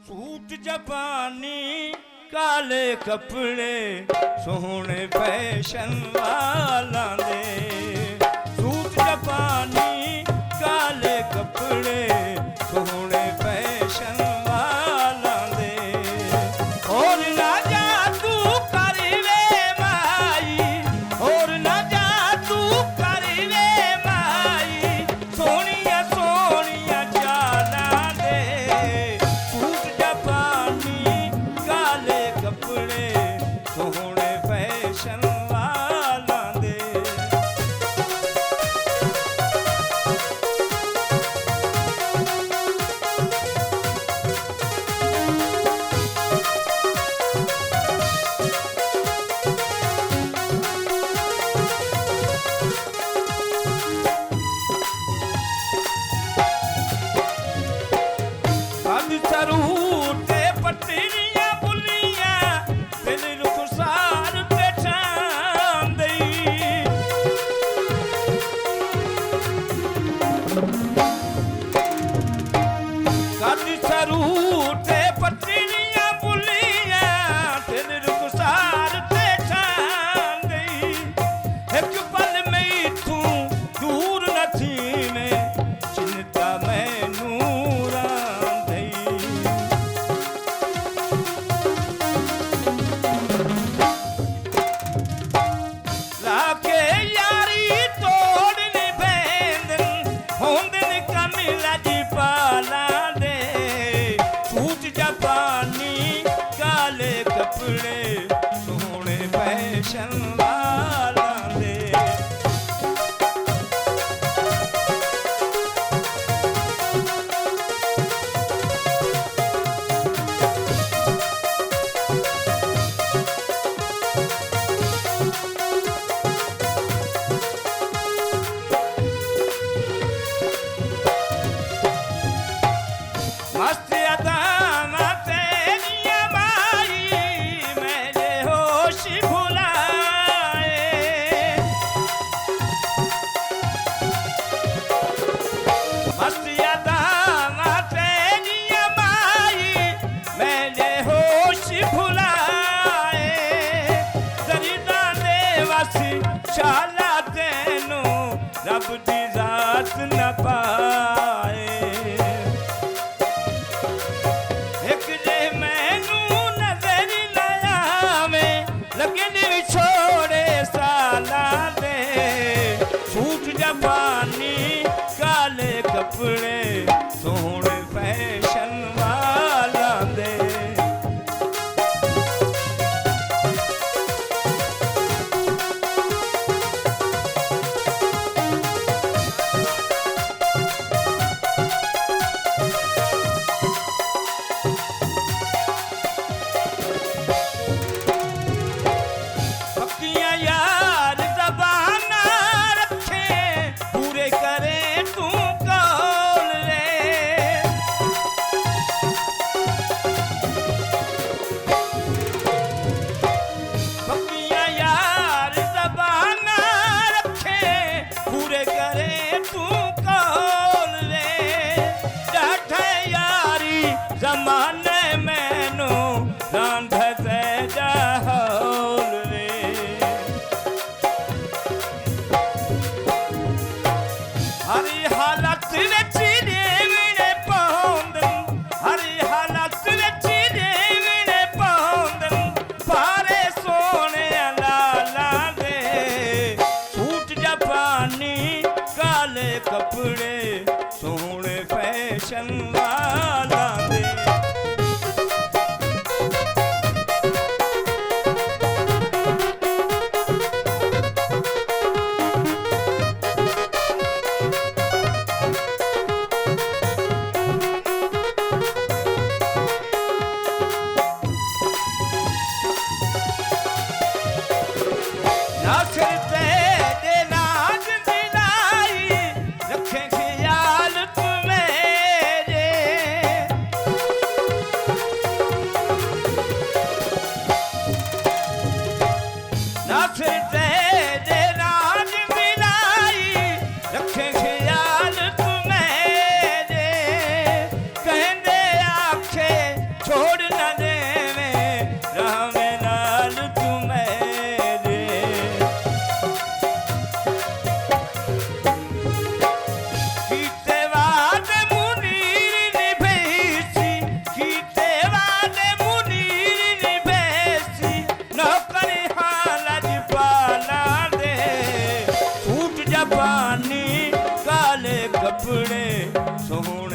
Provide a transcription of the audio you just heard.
Suit जापानी काले कपड़े सोहने फैशन वाला दे। सूट जापानी काले कपड़े सोहने फैशन वाला दे। और ना जा तू करीवे माई, और ना जा तू करीवे माई, सोनिया सोनिया जाना दे। सूट जापानी काले कपड़े सोहने फैशन वाला दे। कद सरूटे पटरियां बुलियां दिल रुखसार पे छान दई। कद सरूटे पटरियां बुलियां दिल रुखसार पे छान दई। एक पल में तू दूर न थी मैं चिंता मैनू लाके यारी तोड़नी भेंदन होंदन कमिला जी पाला दे। सूट जापानी काले कपड़े सोहने फैशन वाला दे। मस्त अदामा तेरिया माई मेरे होश भुलाए। मस्त अदामा तेरिया माई मेरे होश भुलाए। दरिदा दे वासी शाला तेनू रब दी जात न पाए। एक जे मैनू नजर लावे लगन छोड़े साला दे। सूट जापानी काले कपड़े सोहने फैशन वाला दे। पक्कियां यार ज़बाना रखे पूरे करे तू कौल ले। पक्कियां यार ज़बाना रखे पूरे करे तू कौल ले। डाठे यारी ज़माने मैनू रांध से जाहौल रे। हरी हालत विच देवने पौंदन, हरी हालत विच देवने पौंदन पारे सोने लाला दे। सूट जापानी काले कपड़े सोहने फैशन वाला दे। नासिर ते नाज दिलाई रखे ख्याल तू मेरे। जबानी काले कपड़े सोहने